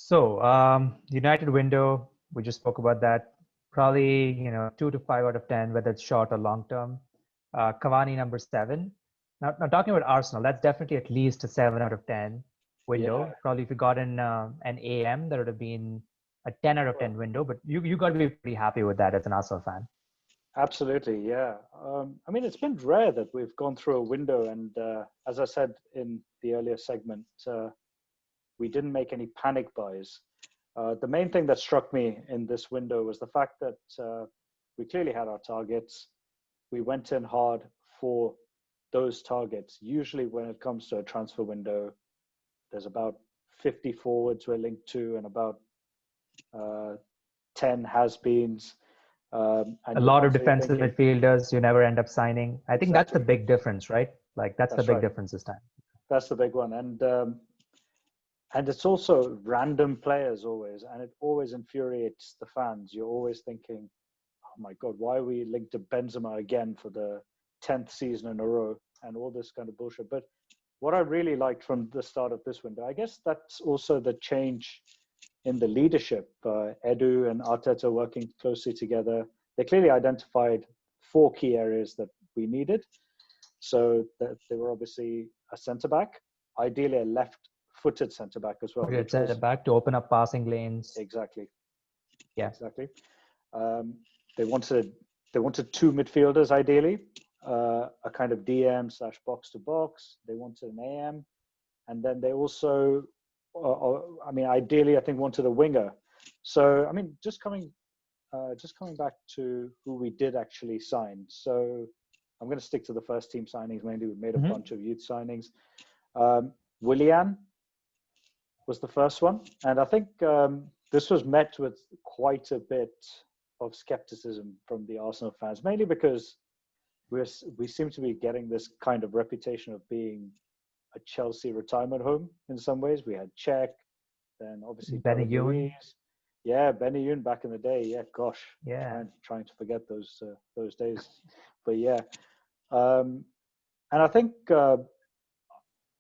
United window, we just spoke about that. Probably, 2 to 5 out of 10, whether it's short or long term. Cavani number 7. Now talking about Arsenal, that's definitely at least a 7 out of 10 Yeah, window. Probably if you got an AM, that would have been a 10 out of well, 10 window. But you got to be pretty happy with that as an Arsenal fan. absolutely. Yeah. I mean, it's been rare that we've gone through a window, and as I said in the earlier segment, we didn't make any panic buys. The main thing that struck me in this window was the fact that we clearly had our targets. We went in hard for those targets. Usually, when it comes to a transfer window, there's about 50 forwards we're linked to and about uh, 10 has-beens. A And you're lot of constantly defensive thinking, midfielders you never end up signing. I think that's the exactly, big difference, right? Like that's the that's big right. difference this time. That's the big one. And it's also random players always, and it always infuriates the fans. You're always thinking, oh my God, why are we linked to Benzema again for the 10th season in a row and all this kind of bullshit. But what I really liked from the start of this window, I guess that's also the change in the leadership. Edu and Arteta working closely together. They clearly identified 4 key areas that we needed. So that they were obviously a centre back, ideally a left-footed centre back as well, Okay, which set was it back to open up passing lanes. exactly. Yeah. Exactly. Um, they wanted 2 midfielders ideally, a kind of DM slash box to box. They wanted an AM, and then they also, I mean, ideally, I think wanted a winger. So I mean, just coming back to who we did actually sign. So I'm going to stick to the first team signings mainly. We made a bunch of youth signings. Willian was the first one, and I think this was met with quite a bit of skepticism from the Arsenal fans, mainly because we seem to be getting this kind of reputation of being a Chelsea retirement home in some ways. We had Czech, then obviously Benny David Yoon. Luiz. Yeah, Benny Yoon back in the day. Yeah, gosh, Yeah. trying to forget those days. But yeah, and I think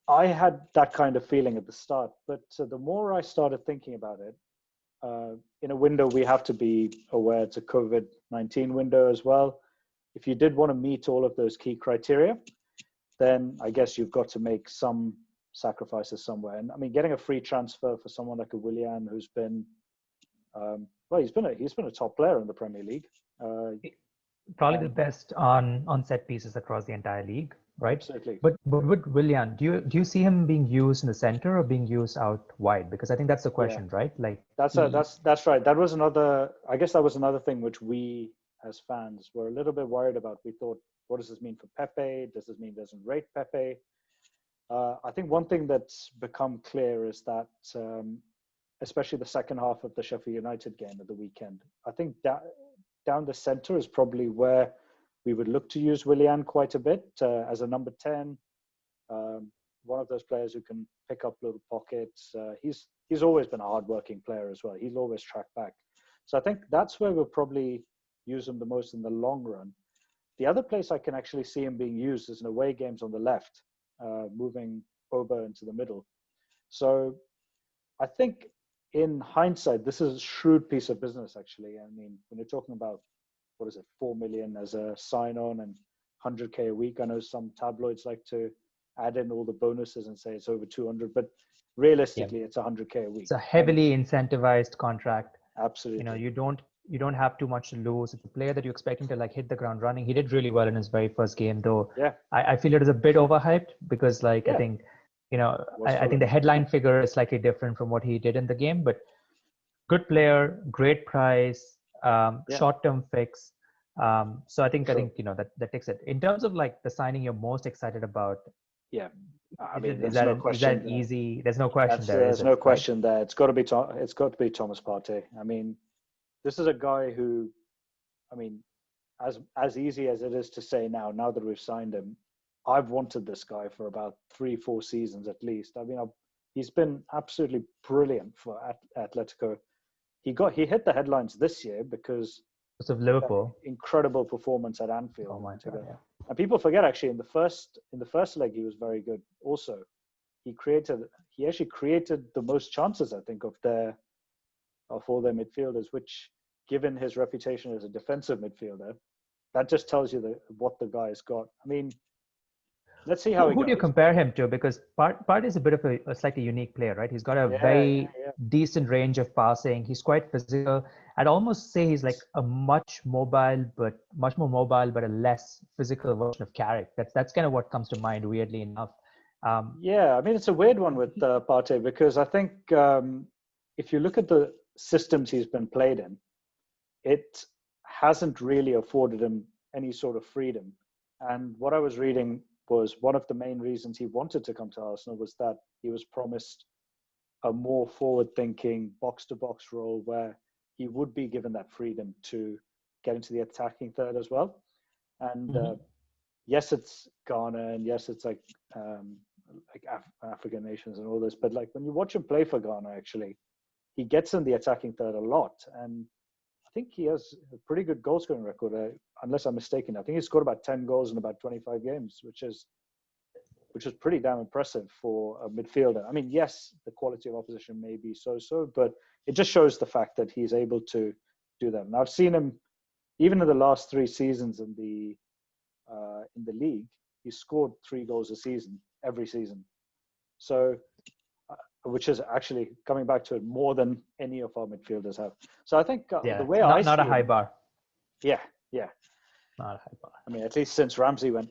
I had that kind of feeling at the start. But the more I started thinking about it, in a window we have to be aware it's a COVID-19 window as well. If you did want to meet all of those key criteria, then I guess you've got to make some sacrifices somewhere. And I mean, getting a free transfer for someone like a Willian, who's been, well, he's been a top player in the Premier League. Probably the And best on set pieces across the entire league, right? absolutely, But with Willian, do you see him being used in the center or being used out wide? Because I think that's the yeah, question, right? Like that's right. That was another. I guess that was another thing which we as fans were a little bit worried about. We thought, what does this mean for Pepe? Does this mean he doesn't rate Pepe? I think one thing that's become clear is that, especially the second half of the Sheffield United game at the weekend, I think that down the centre is probably where we would look to use Willian quite a bit as a number 10. One of those players who can pick up little pockets. He's always been a hard-working player as well. He'll always track back. So I think that's where we'll probably use him the most in the long run. The other place I can actually see him being used is in away games on the left, moving Oba into the middle. So I think in hindsight, this is a shrewd piece of business, actually. I mean, when you're talking about, 4 million as a sign-on and 100K a week, I know some tabloids like to add in all the bonuses and say it's over 200, but realistically, it's 100K a week. It's a heavily incentivized contract. Absolutely. You don't have too much to lose. It's a player that you expect him to like hit the ground running. He did really well in his very first game, though. Yeah. I feel it is a bit overhyped because I Yeah. think, I think the headline figure is slightly different from what he did in the game, but good player, great price, short-term fix. So I think that takes it. In terms of like the signing you're most excited about, Yeah. I is mean, is there's no that question. an easy? There's no question there, is There's it? no Right? question there. It's got to be Thomas Partey. I mean, this is a guy who, I mean, as easy as it is to say now that we've signed him, I've wanted this guy for about 3-4 seasons at least. I mean, he's been absolutely brilliant for Atletico. He hit the headlines this year because Because of Liverpool. incredible performance at Anfield. Oh my God, yeah. And people forget actually in the first leg he was very good also. he actually created the most chances, I think, of all their midfielders, which, given his reputation as a defensive midfielder, that just tells you what the guy's got. I mean, let's see how who do you compare him to? Because Partey is a bit of a slightly unique player, right? He's got a very decent range of passing. He's quite physical. I'd almost say he's like a much more mobile, but a less physical version of Carrick. That's kind of what comes to mind, weirdly enough. I mean, it's a weird one with Partey, because I think if you look at the systems he's been played in, it hasn't really afforded him any sort of freedom. And what I was reading was one of the main reasons he wanted to come to Arsenal was that he was promised a more forward-thinking box-to-box role where he would be given that freedom to get into the attacking third as well. And yes, it's Ghana, and yes, it's like African nations and all this, but like when you watch him play for Ghana, actually, he gets in the attacking third a lot, and I think he has a pretty good goal scoring record, unless I'm mistaken. I think he scored about 10 goals in about 25 games, which is pretty damn impressive for a midfielder. I mean, yes, the quality of opposition may be so-so, but it just shows the fact that he's able to do that. And I've seen him, even in the last 3 seasons in the league, he scored 3 goals a season, every season. So, which is actually, coming back to it, more than any of our midfielders have. So I think the way I see not a high bar. Yeah. Not a high bar. I mean, at least since Ramsey went.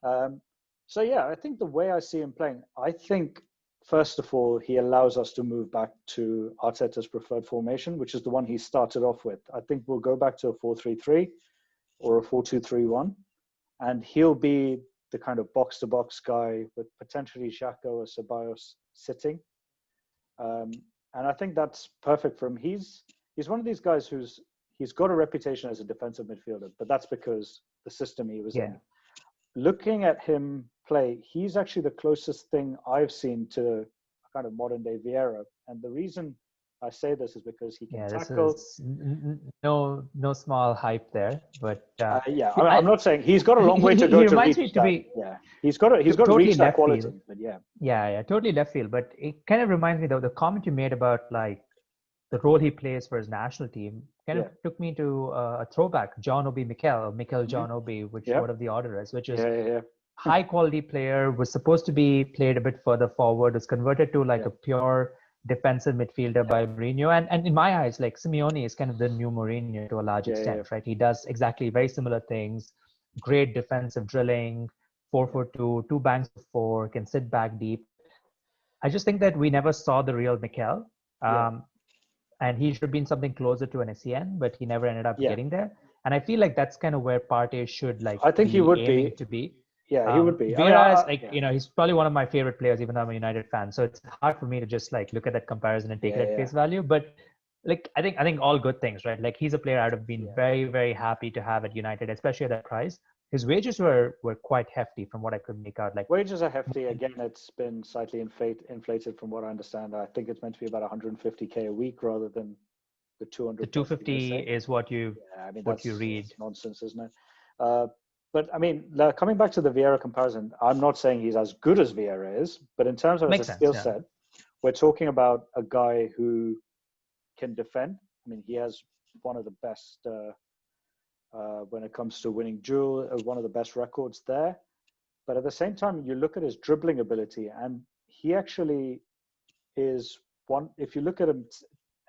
So yeah, I think the way I see him playing, I think first of all, he allows us to move back to Arteta's preferred formation, which is the one he started off with. I think we'll go back to a 4-3-3 or a 4-2-3-1, and he'll be the kind of box-to-box guy with potentially Xhaka or Ceballos sitting. And I think that's perfect for him. He's one of these guys he's got a reputation as a defensive midfielder, but that's because the system he was in. Looking at him play, he's actually the closest thing I've seen to a kind of modern day Vieira. And the reason I say this is because he can tackle. This is no small hype there, but I'm not saying he's got a long way to go to reach that. He's got to totally reach that quality. But totally left field. But it kind of reminds me, though, the comment you made about like the role he plays for his national team kind of took me to a throwback, John Obi Mikel John Obi, which whatever the order is, which is high quality player, was supposed to be played a bit further forward, was converted to like a pure defensive midfielder by Mourinho. And in my eyes, like Simeone is kind of the new Mourinho to a large extent, right? He does exactly very similar things, great defensive drilling, 4-4-2, 2 banks of 4, can sit back deep. I just think that we never saw the real Mikel. And he should have been something closer to an SCN, but he never ended up getting there. And I feel like that's kind of where Partey should I think he would be to be. Yeah, he would be. Vieira is he's probably one of my favorite players, even though I'm a United fan. So it's hard for me to just like look at that comparison and take it at face value. But like I think all good things, right? Like he's a player I'd have been very, very happy to have at United, especially at that price. His wages were quite hefty from what I could make out. Like wages are hefty. Again, it's been slightly inflated from what I understand. I think it's meant to be about 150k a week rather than the 200. The 250 is what you read. That's nonsense, isn't it? But I mean, coming back to the Vieira comparison, I'm not saying he's as good as Vieira is, but in terms of his skill set, we're talking about a guy who can defend. I mean, he has one of the best when it comes to winning duel, one of the best records there. But at the same time, you look at his dribbling ability, and he actually is one. If you look at him,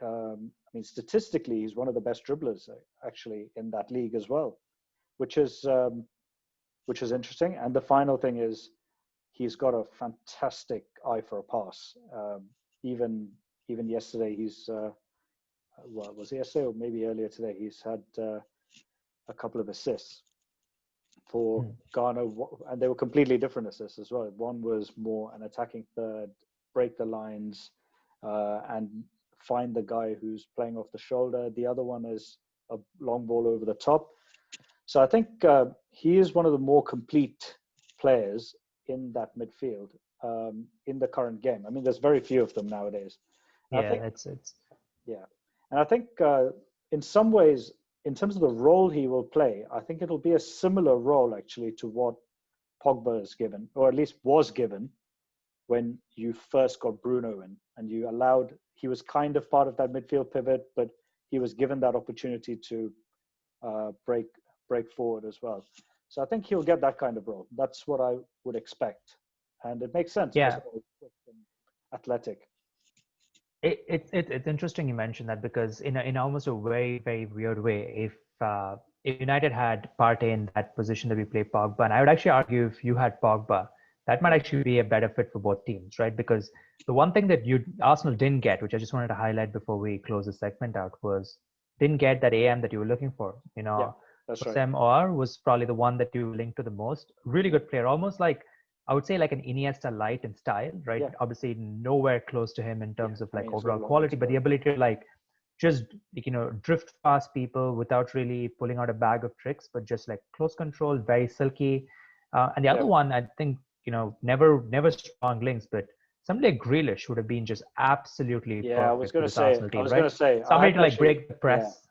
I mean, statistically, he's one of the best dribblers actually in that league as well, which is interesting. And the final thing is, he's got a fantastic eye for a pass. Even yesterday, was it yesterday or maybe earlier today? He's had a couple of assists for Ghana, and they were completely different assists as well. One was more an attacking third, break the lines, and find the guy who's playing off the shoulder. The other one is a long ball over the top. So I think he is one of the more complete players in that midfield in the current game. I mean, there's very few of them nowadays. And I think in some ways, in terms of the role he will play, I think it'll be a similar role actually to what Pogba is given, or at least was given when you first got Bruno in and you allowed, he was kind of part of that midfield pivot, but he was given that opportunity to break forward as well. So I think he'll get that kind of role. That's what I would expect. And it makes sense. Yeah. Athletic. It's interesting you mentioned that, because in almost a very, very weird way, if United had Partey in that position that we play Pogba, and I would actually argue if you had Pogba, that might actually be a better fit for both teams, right? Because the one thing that Arsenal didn't get, which I just wanted to highlight before we close the segment out, was didn't get that AM that you were looking for. Yeah, that's right. Sam Or was probably the one that you linked to the most. Really good player, almost like, I would say like an Iniesta light in style, right? Yeah. Obviously nowhere close to him in terms of like overall quality, but the ability to like just, drift past people without really pulling out a bag of tricks, but just like close control, very silky. And the other one, I think, never strong links, but somebody like Grealish would have been just absolutely perfect. I was going to say, somebody to like break the press.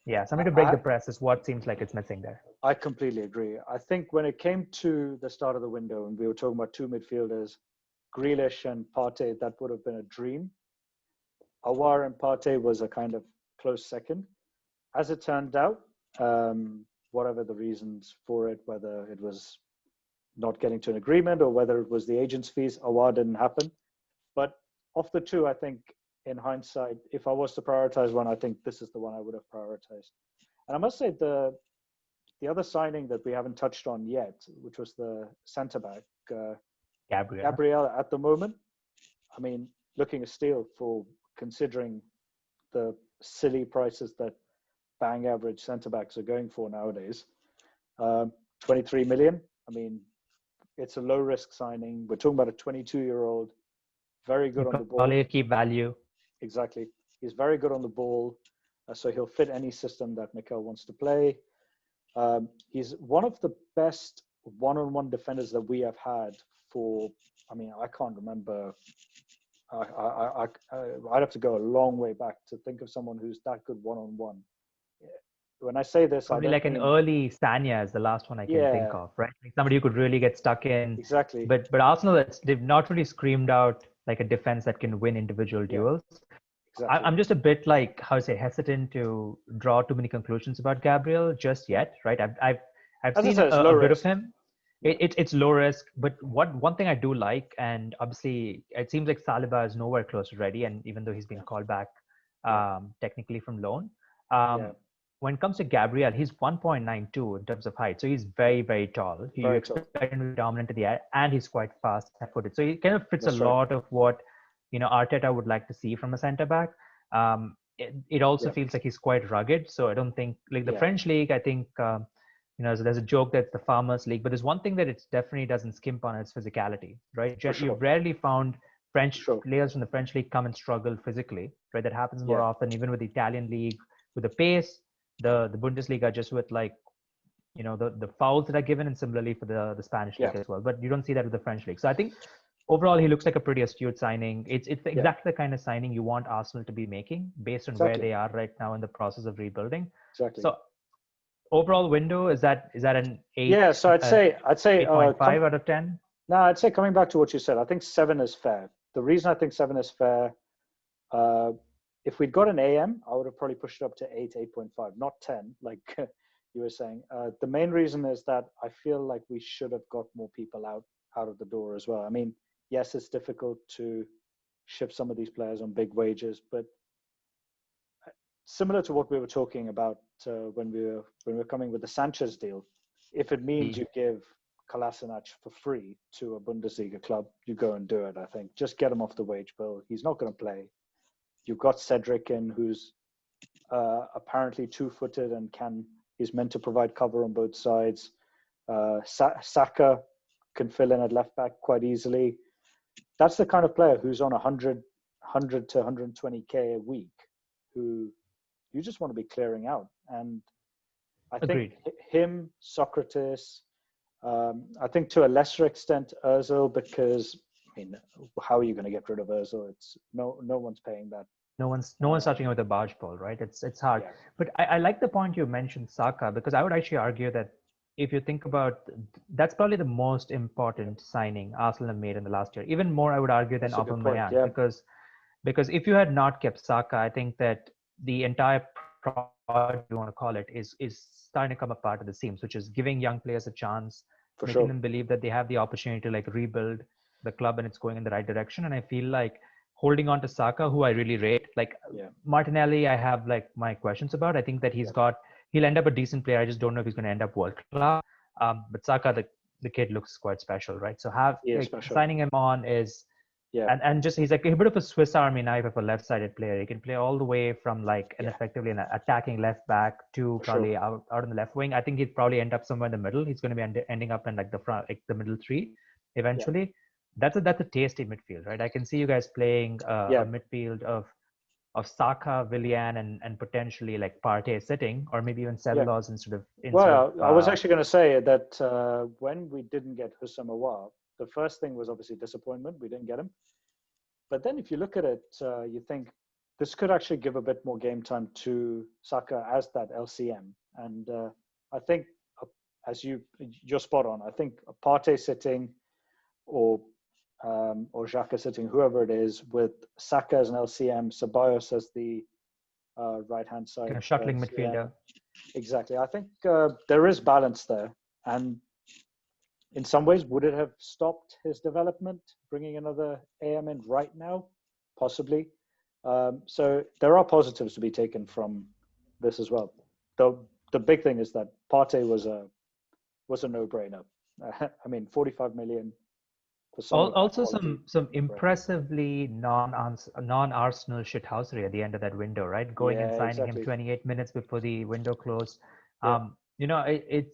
Yeah, something to break the press is what seems like it's missing there. I completely agree. I think when it came to the start of the window and we were talking about two midfielders, Grealish and Partey, that would have been a dream. Aouar and Partey was a kind of close second. As it turned out, whatever the reasons for it, whether it was not getting to an agreement or whether it was the agent's fees, Aouar didn't happen. But of the two, I think in hindsight, if I was to prioritize one, I think this is the one I would have prioritized. And I must say the other signing that we haven't touched on yet, which was the centre-back, Gabriel at the moment, I mean, looking a steal for considering the silly prices that bang average centre-backs are going for nowadays. 23 million. I mean, it's a low-risk signing. We're talking about a 22-year-old, very good on the ball. Probably a key value. Exactly. He's very good on the ball. So he'll fit any system that Mikel wants to play. He's one of the best one-on-one defenders that we have had for, I mean, I can't remember. I'd have to go a long way back to think of someone who's that good one-on-one. When I say this, probably like an early Sanya is the last one I can think of, right? Like somebody who could really get stuck in. Exactly. But Arsenal, they've not really screamed out like a defense that can win individual duels. Exactly. I'm just a bit like, hesitant to draw too many conclusions about Gabriel just yet, right? I've seen a bit of him. It's low risk, but one thing I do like, and obviously it seems like Saliba is nowhere close to ready, and even though he's been called back technically from loan, when it comes to Gabriel, he's 1.92 in terms of height, so he's very, very tall. You expect him to be dominant in the air, and he's quite fast-footed, so he kind of fits lot of what Arteta would like to see from a centre back. It also feels like he's quite rugged, so I don't think like the French league. I think. So there's a joke that's the Farmers League, but there's one thing that it definitely doesn't skimp on is physicality, right? You've rarely found French players from the French league come and struggle physically, right? That happens more often, even with the Italian league, with the pace, the Bundesliga, just with like, the fouls that are given, and similarly for the Spanish league as well. But you don't see that with the French league. So I think overall, he looks like a pretty astute signing. It's exactly the kind of signing you want Arsenal to be making based on where they are right now in the process of rebuilding. Exactly. So overall window, is that an 8? Yeah, so I'd say 8.5 out of 10. No, I'd say coming back to what you said, I think 7 is fair. The reason I think 7 is fair, if we'd got an AM, I would have probably pushed it up to 8, 8.5, not 10, like you were saying. The main reason is that I feel like we should have got more people out of the door as well. I mean, yes, it's difficult to ship some of these players on big wages, but similar to what we were talking about when we were coming with the Sanchez deal, if it means you give Kolasinac for free to a Bundesliga club, you go and do it. I think just get him off the wage bill. He's not going to play. You've got Cedric in, who's apparently 2-footed and is meant to provide cover on both sides. Saka can fill in at left back quite easily. That's the kind of player who's on 100 to 120k a week, who you just want to be clearing out. And I think him, Socrates, I think to a lesser extent Ozil, because I mean, how are you going to get rid of Ozil? It's no one's paying that. No one's touching him with a barge pole, right? It's hard. Yeah. But I like the point you mentioned, Saka, because I would actually argue that if you think about, that's probably the most important signing Arsenal have made in the last year. Even more, I would argue, than That's a good point. Aubameyang, Yeah. because if you had not kept Saka, I think that the entire project, you want to call it, is starting to come apart at the seams, which is giving young players a chance, For making sure. them believe that they have the opportunity to like rebuild the club and it's going in the right direction. And I feel like holding on to Saka, who I really rate, like Martinelli, I have like my questions about. I think that he'll end up a decent player. I just don't know if he's going to end up world class. But Saka, the kid looks quite special, right? So signing him on is, and just he's like a bit of a Swiss Army knife of a left-sided player. He can play all the way from like effectively an attacking left back to probably out on the left wing. I think he'd probably end up somewhere in the middle. He's going to be ending up in like the front, like the middle three, eventually. That's a tasty midfield, right? I can see you guys playing a midfield of Saka, Willian, and potentially like Partey sitting, or maybe even Sebelos instead of. I was actually going to say that when we didn't get Houssem Aouar, the first thing was obviously disappointment. We didn't get him. But then if you look at it, you think this could actually give a bit more game time to Saka as that LCM. And I think, as you're spot on, I think a Partey sitting or Xhaka sitting, whoever it is, with Saka as an LCM, Ceballos as the right-hand side. Kind of shuttling midfielder. Exactly. I think there is balance there. And in some ways, would it have stopped his development, bringing another AM in right now? Possibly. So there are positives to be taken from this as well. The big thing is that Partey was a no-brainer. I mean, 45 million. Also, some impressively non-Arsenal shithousery at the end of that window, right? Going and signing him 28 minutes before the window closed. You know, I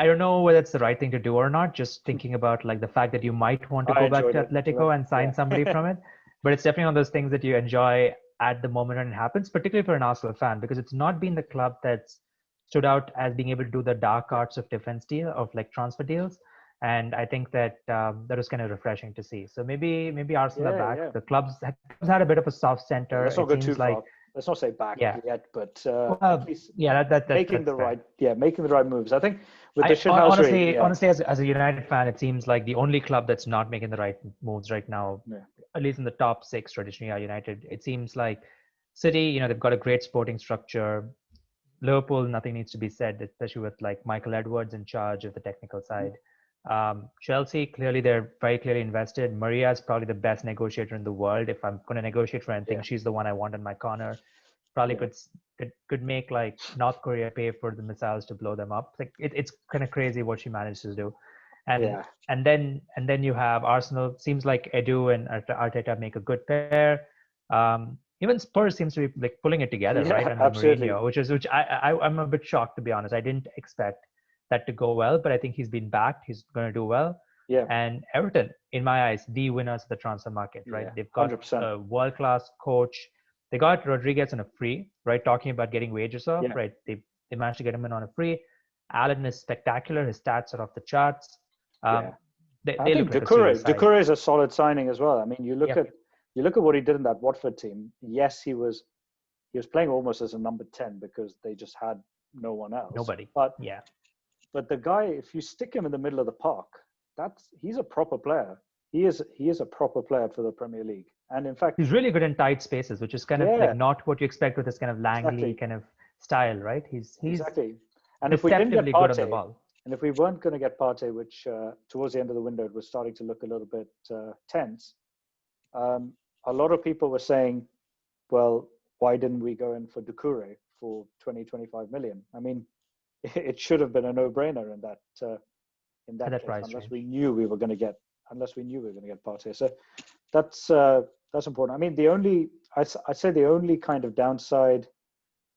don't know whether it's the right thing to do or not. Just thinking about like the fact that you might want to go back to Atletico and sign somebody from it, but it's definitely one of those things that you enjoy at the moment when it happens, particularly for an Arsenal fan, because it's not been the club that's stood out as being able to do the dark arts of transfer deals. And I think that that was kind of refreshing to see. So maybe Arsenal are back. The club's had a bit of a soft center. Let's not go too far. Let's not say back yet, but at least making the right moves. I think with the shithousery. Honestly, as a United fan, it seems like the only club that's not making the right moves right now, at least in the top six, traditionally are United. It seems like City, you know, they've got a great sporting structure. Liverpool, nothing needs to be said, especially with like Michael Edwards in charge of the technical side. Chelsea, clearly they're very clearly invested. Maria is probably the best negotiator in the world. If I'm going to negotiate for anything, she's the one I want in my corner. Probably could make like North Korea pay for the missiles to blow them up. Like it's kind of crazy what she manages to do. And then you have Arsenal. Seems like Edu and Arteta make a good pair. Even Spurs seems to be like pulling it together, right? Under Mourinho, which I'm a bit shocked, to be honest. I didn't expect that to go well, but I think he's been backed. He's going to do well. And Everton, in my eyes, the winners of the transfer market, right? They've got 100%. a world-class coach. They got Rodriguez on a free, right? Talking about getting wages off, right? They managed to get him in on a free. Allen is spectacular. His stats are off the charts. I think Doucouré is a solid signing as well. I mean, you look at what he did in that Watford team. Yes, he was playing almost as a number 10 because they just had no one else. Nobody. But the guy, if you stick him in the middle of the park, he's a proper player. He is a proper player for the Premier League. And in fact, he's really good in tight spaces, which is kind of like not what you expect with this kind of Langley kind of style, right? He's exactly. And if we didn't get good on the ball, and if we weren't going to get Partey, which towards the end of the window it was starting to look a little bit tense, a lot of people were saying, well, why didn't we go in for Doucouré for 20-25 million? I mean, it should have been a no-brainer in that case, unless we knew we were going to get Partey. So that's important. I mean, I'd say the only kind of downside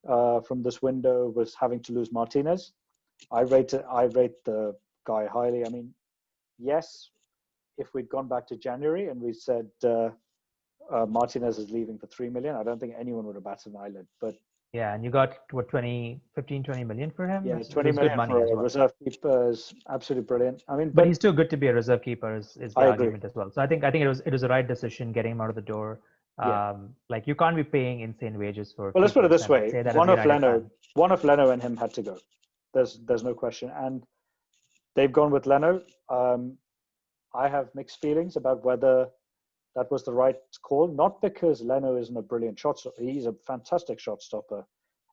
from this window was having to lose Martinez. I rate the guy highly. I mean, yes, if we'd gone back to January and we said Martinez is leaving for 3 million, I don't think anyone would have batted an eyelid. But and you got what 15-20 million for him. 20 million money for a reserve keeper is absolutely brilliant. I mean, but he's too good to be a reserve keeper is the argument as well. So I think it was the right decision getting him out of the door. Like you can't be paying insane wages for. Well, let's put it this way: one of Leno and him had to go. There's no question. And they've gone with Leno. I have mixed feelings about whether that was the right call. Not because Leno isn't a brilliant shot stopper. He's a fantastic shot stopper.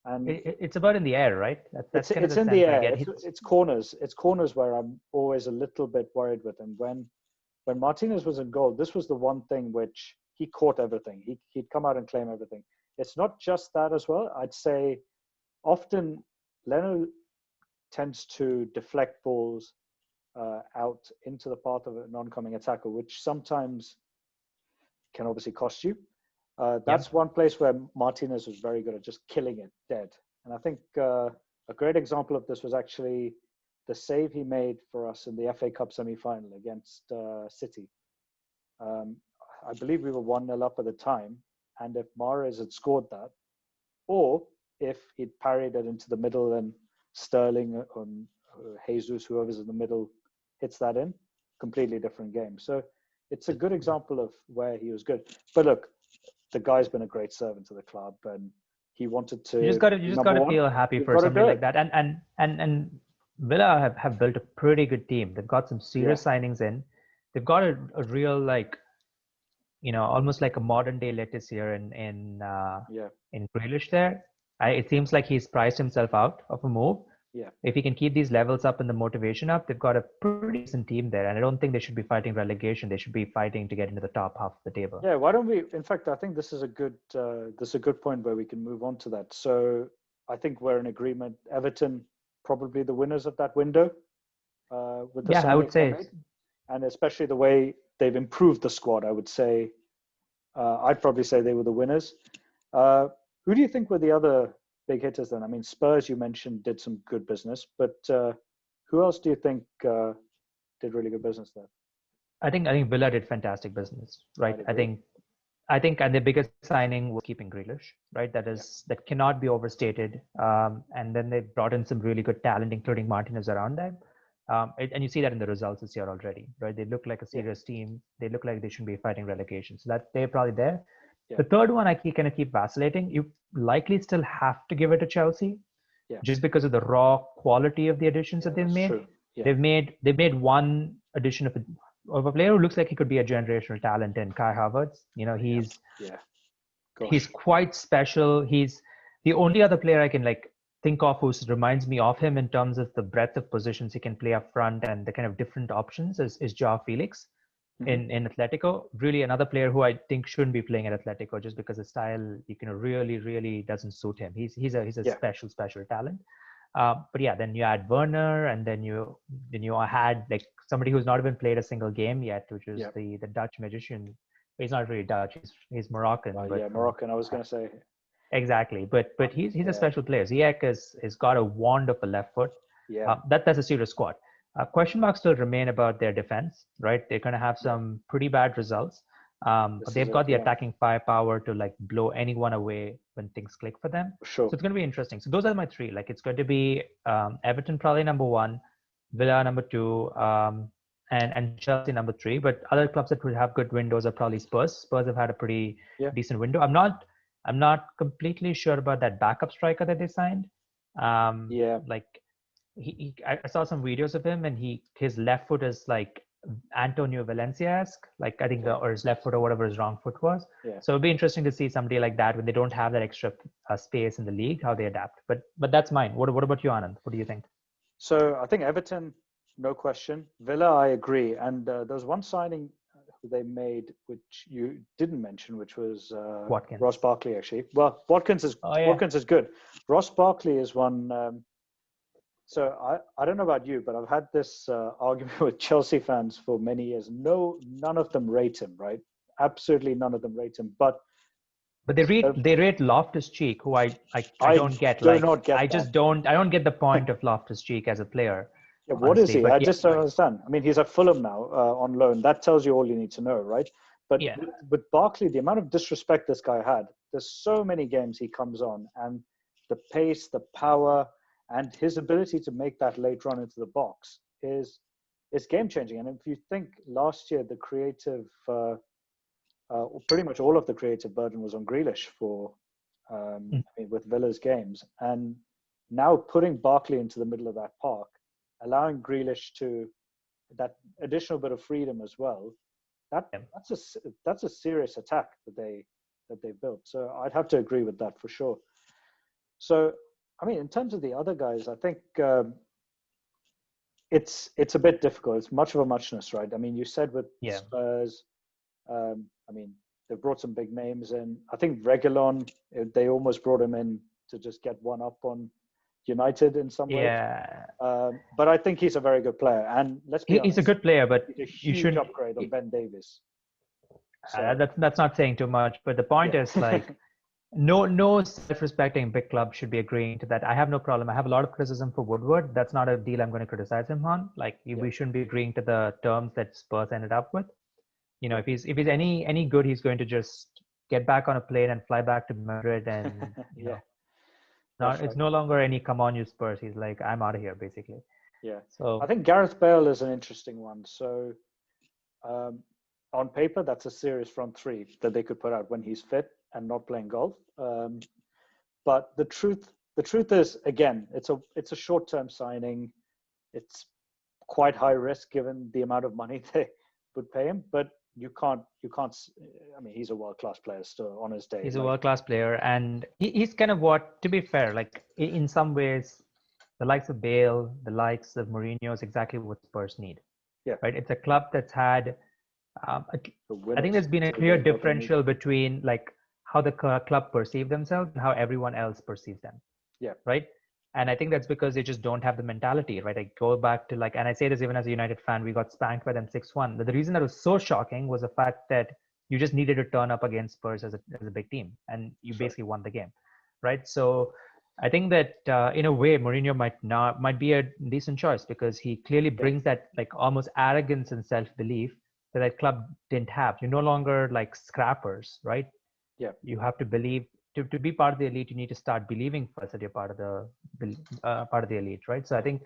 And it's about in the air, right? That's kind of it's the in sense the I air. get. It's corners. It's corners where I'm always a little bit worried with him. When Martinez was in goal, this was the one thing which he caught everything. He'd come out and claim everything. It's not just that as well. I'd say often Leno tends to deflect balls out into the path of an oncoming attacker, which sometimes can obviously cost you. That's one place where Martinez was very good at just killing it dead. And I think a great example of this was actually the save he made for us in the FA Cup semi-final against City. I believe we were 1-0 up at the time. And if Mahrez had scored that, or if he'd parried it into the middle and Sterling and Jesus, whoever's in the middle, hits that in, completely different game. So it's a good example of where he was good. But look, the guy's been a great servant to the club, and he wanted to. You just got to feel happy for somebody like that. And Villa have built a pretty good team. They've got some serious signings in. They've got a real almost like a modern day Letizia in Grealish there. It seems like he's priced himself out of a move. Yeah. If he can keep these levels up and the motivation up, they've got a pretty decent team there. And I don't think they should be fighting relegation. They should be fighting to get into the top half of the table. Yeah. Why don't we? In fact, I think this is a good point where we can move on to that. So I think we're in agreement. Everton probably the winners of that window. With the I would say, and especially the way they've improved the squad, I would say. I'd probably say they were the winners. Who do you think were the other big hitters then? I mean, Spurs, you mentioned, did some good business, but who else do you think did really good business there? I think Villa did fantastic business, right? I think, and the biggest signing was keeping Grealish, right? That cannot be overstated. And then they brought in some really good talent, including Martinez around them. And you see that in the results this year already, right? They look like a serious team. They look like they shouldn't be fighting relegation. So that they're probably there. Yeah. The third one, I kind of keep vacillating. You likely still have to give it to Chelsea, just because of the raw quality of the additions that they've made. Yeah. They've made one addition of a player who looks like he could be a generational talent in Kai Havertz. He's quite special. He's the only other player I can think of who reminds me of him in terms of the breadth of positions he can play up front and the kind of different options is Joao Felix. In Atletico, really another player who I think shouldn't be playing at Atletico just because the style really, really doesn't suit him. He's a special talent. But then you add Werner, and then you had somebody who's not even played a single game yet, which is the Dutch magician. He's not really Dutch. He's Moroccan. Moroccan. I was going to say exactly. But he's a special player. Ziyech has got a wonderful left foot. That's a serious squad. Question marks still remain about their defense, right? They're going to have some pretty bad results, but they've got the attacking firepower to blow anyone away when things click for them. Sure. So it's going to be interesting. So those are my three. It's going to be Everton probably number one, Villa number two, and Chelsea number three. But other clubs that will have good windows are probably Spurs. Spurs have had a pretty decent window. I'm not completely sure about that backup striker that they signed. I saw some videos of him, and his left foot is like Antonio Valencia-esque, I think, or his left foot or whatever his wrong foot was. So it'd be interesting to see somebody like that when they don't have that extra space in the league, how they adapt. But that's mine. What about you, Anand? What do you think? So I think Everton, no question. Villa, I agree. And there was one signing they made which you didn't mention, which was Watkins. Ross Barkley, actually. Well, Watkins is good. Ross Barkley is one. So I don't know about you, but I've had this argument with Chelsea fans for many years. None of them rate him, right? Absolutely none of them rate him. But they rate Loftus-Cheek, who I don't get. I don't get the point of Loftus-Cheek as a player. Yeah, what is he? I just don't understand. I mean, he's at Fulham now on loan. That tells you all you need to know, right? But with Barkley, the amount of disrespect this guy had, there's so many games he comes on, and the pace, the power, and his ability to make that late run into the box is game changing. And if you think last year, the creative, pretty much all of the creative burden was on Grealish with Villa's games. And now putting Barkley into the middle of that park, allowing Grealish to that additional bit of freedom as well. That's a serious attack that they built. So I'd have to agree with that for sure. So I mean, in terms of the other guys, I think it's a bit difficult. It's much of a muchness, right? I mean, you said with Spurs, I mean, they brought some big names in. I think Reguilon, they almost brought him in to just get one up on United in some way. Yeah. But I think he's a very good player. And let's be honest, he's a good player, but he's a huge upgrade on Ben Davies. So, that's not saying too much. But the point is, like, no self-respecting big club should be agreeing to that. I have no problem. I have a lot of criticism for Woodward. That's not a deal I'm going to criticize him on. Like, we shouldn't be agreeing to the terms that Spurs ended up with. You know, if he's any good, he's going to just get back on a plane and fly back to Madrid, and you know, it's no longer any "come on, you Spurs." He's like, I'm out of here, basically. Yeah. So I think Gareth Bale is an interesting one. So on paper, that's a serious front three that they could put out when he's fit and not playing golf. But the truth is, again, it's a short-term signing. It's quite high risk given the amount of money they would pay him, but you can't. I mean, he's a world-class player still on his day. He's a world-class player, and he's kind of what, to be fair, like in some ways, the likes of Bale, the likes of Mourinho is exactly what Spurs need. Yeah. Right. It's a club that's had. I think there's been a clear differential between like how the club perceive themselves and how everyone else perceives them. Yeah. Right. And I think that's because they just don't have the mentality, right? I go back to like, and I say this even as a United fan, we got spanked by them 6-1. But the reason that was so shocking was the fact that you just needed to turn up against Spurs as a big team, and you basically won the game, right? So I think that in a way, Mourinho might be a decent choice because he clearly brings that like almost arrogance and self-belief that club didn't have. You're no longer like scrappers, right? Yeah. You have to believe. To be part of the elite, you need to start believing first that you're part of the elite, right? So I think,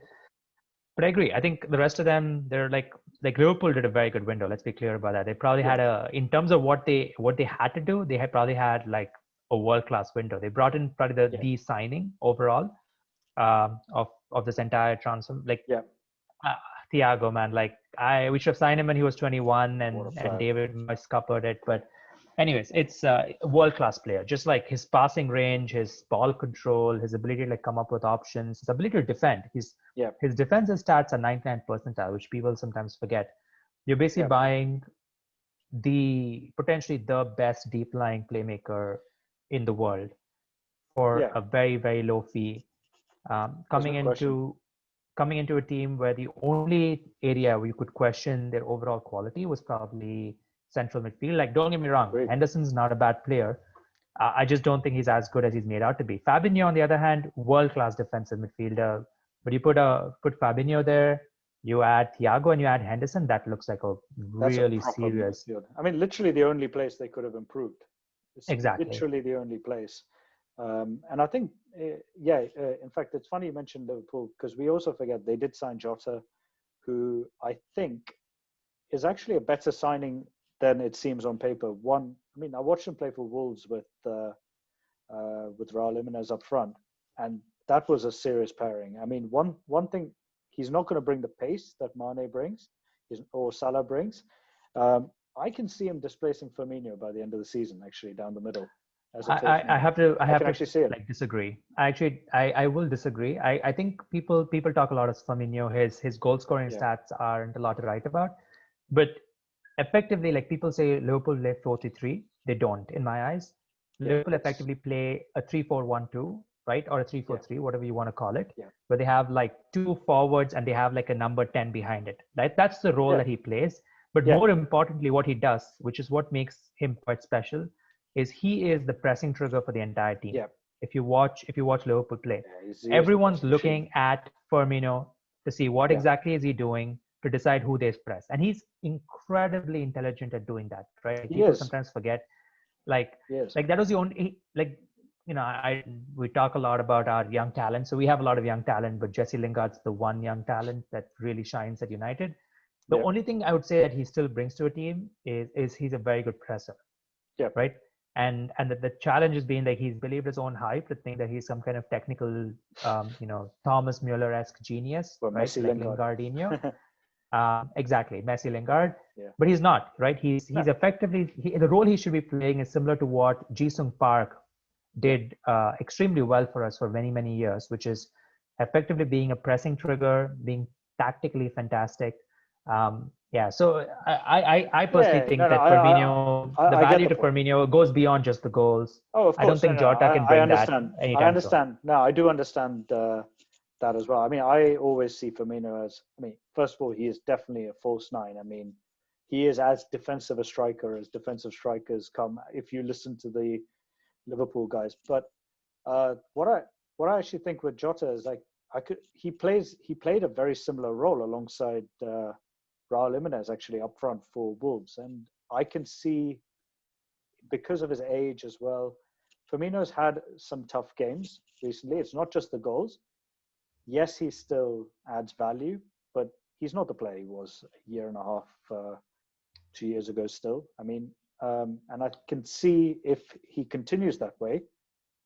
but I agree. I think the rest of them, they're like Liverpool did a very good window. Let's be clear about that. They probably had in terms of what they had to do, they had probably had like a world-class window. They brought in probably the signing overall of this entire transfer. Like Thiago, man, like we should have signed him when he was 21, and David Moyes scuppered it, but. Anyways, it's a world-class player. Just like his passing range, his ball control, his ability to like come up with options, his ability to defend. His defensive stats are 99 percentile, which people sometimes forget. You're basically buying potentially the best deep-lying playmaker in the world for a very, very low fee. Coming into a team where the only area where you could question their overall quality was probably central midfield. Like, don't get me wrong, Henderson's not a bad player. I just don't think he's as good as he's made out to be. Fabinho, on the other hand, world-class defensive midfielder. But you put Fabinho there, you add Thiago and you add Henderson, that looks like a really serious. Midfield. I mean, literally the only place they could have improved. Exactly. Literally the only place. And I think, in fact, it's funny you mentioned Liverpool because we also forget they did sign Jota, who I think is actually a better signing than it seems on paper. I watched him play for Wolves with Raul Jimenez up front, and that was a serious pairing. I mean, one thing, he's not going to bring the pace that Mane brings or Salah brings. I can see him displacing Firmino by the end of the season, actually, down the middle. I have to actually see it. Like disagree. I will disagree. I think people talk a lot of Firmino. His goal scoring stats aren't a lot to write about, but effectively, like people say Liverpool play 4-3. They don't, in my eyes. Liverpool effectively play a 3-4-1-2, right? Or a 3-4-3, whatever you want to call it, where they have like two forwards and they have like a number 10 behind it. Right? That's the role that he plays. But more importantly, what he does, which is what makes him quite special, is he is the pressing trigger for the entire team. If you watch Liverpool play, everyone's looking at Firmino to see what exactly is he doing, to decide who they press. And he's incredibly intelligent at doing that, right? People sometimes forget, like that was the only, like, you know, we talk a lot about our young talent. So we have a lot of young talent, but Jesse Lingard's the one young talent that really shines at United. The only thing I would say that he still brings to a team is he's a very good presser, right? and the challenge has been that he's believed his own hype to think that he's some kind of technical, Thomas Mueller-esque genius, Well, right? Messi Like Lingard. Lingardinho. Exactly, Messi Lingard. Yeah. But he's not, right? He's No. effectively, the role he should be playing is similar to what Ji-sung Park did extremely well for us for many, many years, which is effectively being a pressing trigger, being tactically fantastic. So I personally think that Firmino, the value to Firmino goes beyond just the goals. Oh, of course. I don't think Jota can bring that anytime I understand. No, I do understand that as well. I mean, I always see Firmino as, first of all, he is definitely a false nine. I mean, he is as defensive a striker as defensive strikers come, if you listen to the Liverpool guys. But what I actually think with Jota is he played a very similar role alongside Raul Jimenez actually up front for Wolves, and I can see, because of his age as well, Firmino's had some tough games recently. It's not just the goals. Yes, he still adds value, but he's not the player he was a year and a half, 2 years ago still. I mean, and I can see if he continues that way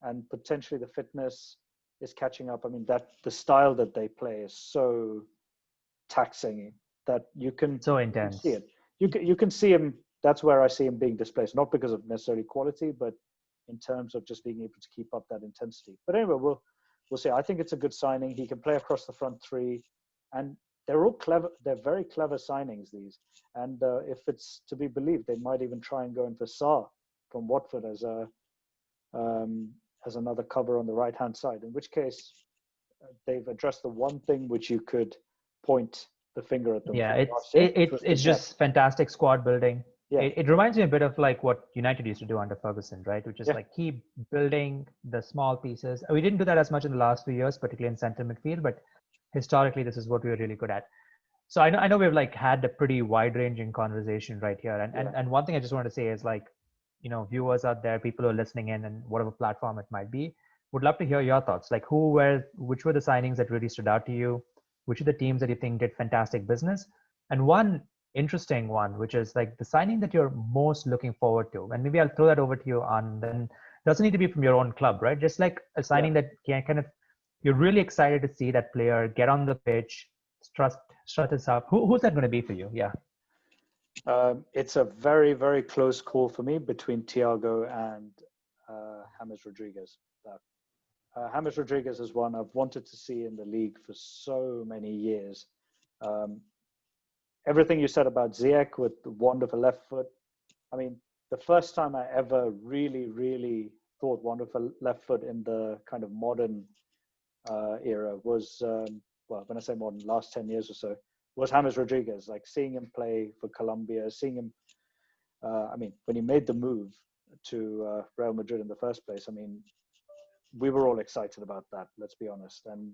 and potentially the fitness is catching up. I mean, that the style that they play is so taxing that you can so intense. See it. You can see him. That's where I see him being displaced, not because of necessarily quality, but in terms of just being able to keep up that intensity. But anyway, we'll see. I think it's a good signing. He can play across the front three, and they're all clever. They're very clever signings, these. And if it's to be believed, they might even try and go in for Sarr from Watford as another cover on the right-hand side, in which case they've addressed the one thing which you could point the finger at them. Yeah, it's just fantastic squad building. Yeah. It reminds me a bit of like what United used to do under Ferguson, right? Which is like keep building the small pieces. We didn't do that as much in the last few years, particularly in center midfield, but historically this is what we were really good at. So I know we've like had a pretty wide-ranging conversation right here, and one thing I just want to say is like, viewers out there, people who are listening in, and whatever platform it might be, would love to hear your thoughts. Like, which were the signings that really stood out to you? Which are the teams that you think did fantastic business? And one interesting one, which is like the signing that you're most looking forward to. And maybe I'll throw that over to you on, then doesn't need to be from your own club, right? Just like a signing that can kind of, you're really excited to see that player get on the pitch, strut us up. Who's that going to be for you? Yeah. It's a very, very close call for me between Thiago and James Rodriguez. James Rodriguez is one I've wanted to see in the league for so many years. Everything you said about Ziyech with the wonderful left foot. I mean, the first time I ever really, really thought wonderful left foot in the kind of modern era was, when I say modern, last 10 years or so, was James Rodriguez. Like seeing him play for Colombia, seeing him, when he made the move to Real Madrid in the first place, we were all excited about that, let's be honest. And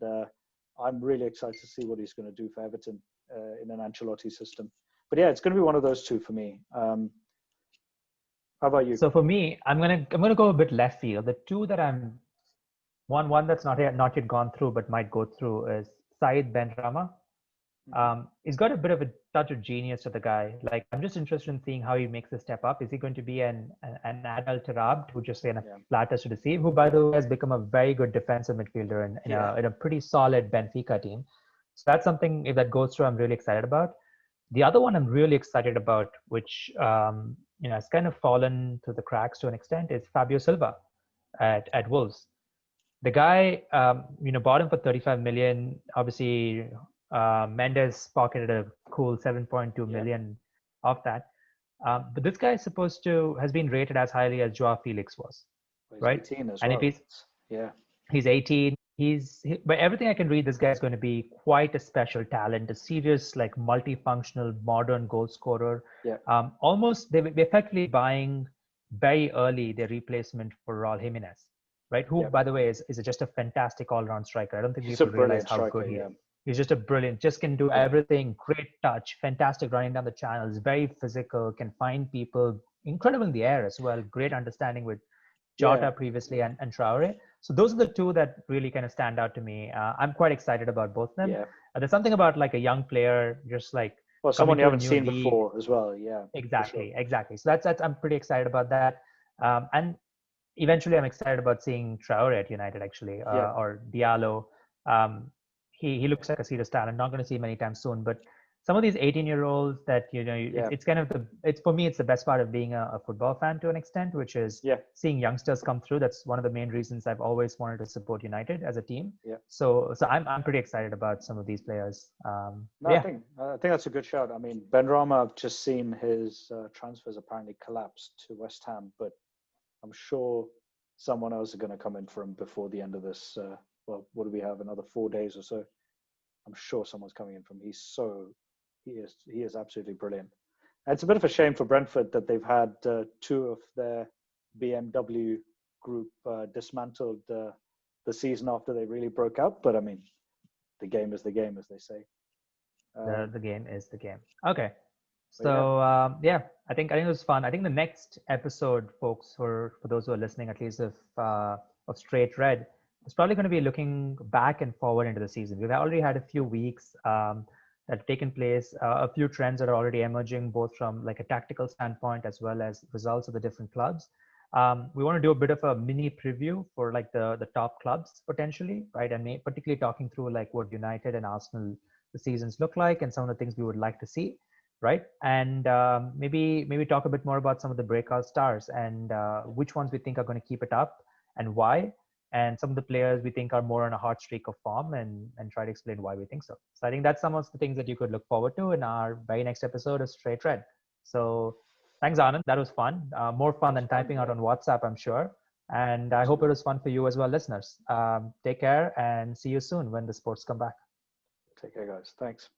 I'm really excited to see what he's going to do for Everton in an Ancelotti system. But yeah, it's going to be one of those two for me. How about you? So for me, I'm gonna go a bit left field. The two that I'm one that's not yet gone through but might go through is Said Benrahma. He's got a bit of a touch of genius to the guy. Like, I'm just interested in seeing how he makes the step up. Is he going to be an Adel Tarabt, who just flatters to deceive, who by the way has become a very good defensive midfielder in a pretty solid Benfica team. So that's something, if that goes through, I'm really excited about. The other one I'm really excited about, which has kind of fallen through the cracks to an extent, is Fabio Silva at Wolves. The guy, bought him for 35 million. Obviously, Mendes pocketed a cool 7.2 million of that. But this guy has been rated as highly as Joao Felix was, right? 18 as and well. He's 18. By everything I can read, this guy's going to be quite a special talent, a serious, like multifunctional, modern goal scorer. Yeah. They're effectively buying very early their replacement for Raul Jimenez, right? Who, by the way, is just a fantastic all-round striker. I don't think people realize how good he is. He's just just can do everything. Great touch, fantastic running down the channels, very physical, can find people, incredible in the air as well. Great understanding with Jota previously and Traore. So those are the two that really kind of stand out to me. I'm quite excited about both of them. Yeah. There's something about like a young player, just like someone you haven't seen before as well. Yeah. Exactly. So that's I'm pretty excited about that. And eventually, I'm excited about seeing Traore at United actually, or Diallo. He looks like a serious talent. Not going to see him anytime soon, but some of these 18-year-olds that it's kind of it's for me, it's the best part of being a football fan to an extent, which is seeing youngsters come through. That's one of the main reasons I've always wanted to support United as a team. So I'm pretty excited about some of these players. I think that's a good shout. I mean, Benrahma, I've just seen his transfers apparently collapsed to West Ham, but I'm sure someone else is going to come in for him before the end of this. Well, what do we have? Another 4 days or so. I'm sure someone's coming in from him. He is absolutely brilliant. And it's a bit of a shame for Brentford that they've had two of their BMW group dismantled the season after they really broke out. But I mean, the game is the game, as they say. The game is the game. Okay. So I think it was fun. I think the next episode, folks, for those who are listening, at least of Straight Red, is probably going to be looking back and forward into the season. We've already had a few weeks that have taken place, a few trends that are already emerging, both from like a tactical standpoint as well as results of the different clubs. We want to do a bit of a mini preview for like the top clubs potentially, right? And particularly talking through like what United and Arsenal the seasons look like and some of the things we would like to see. Right, and maybe talk a bit more about some of the breakout stars and which ones we think are going to keep it up and why, and some of the players we think are more on a hot streak of form and try to explain why we think so. So I think that's some of the things that you could look forward to in our very next episode of Straight Red. So thanks, Anand. That was fun. More fun than typing out on WhatsApp, I'm sure. And I hope it was fun for you as well, listeners. Take care and see you soon when the sports come back. Take care, guys. Thanks.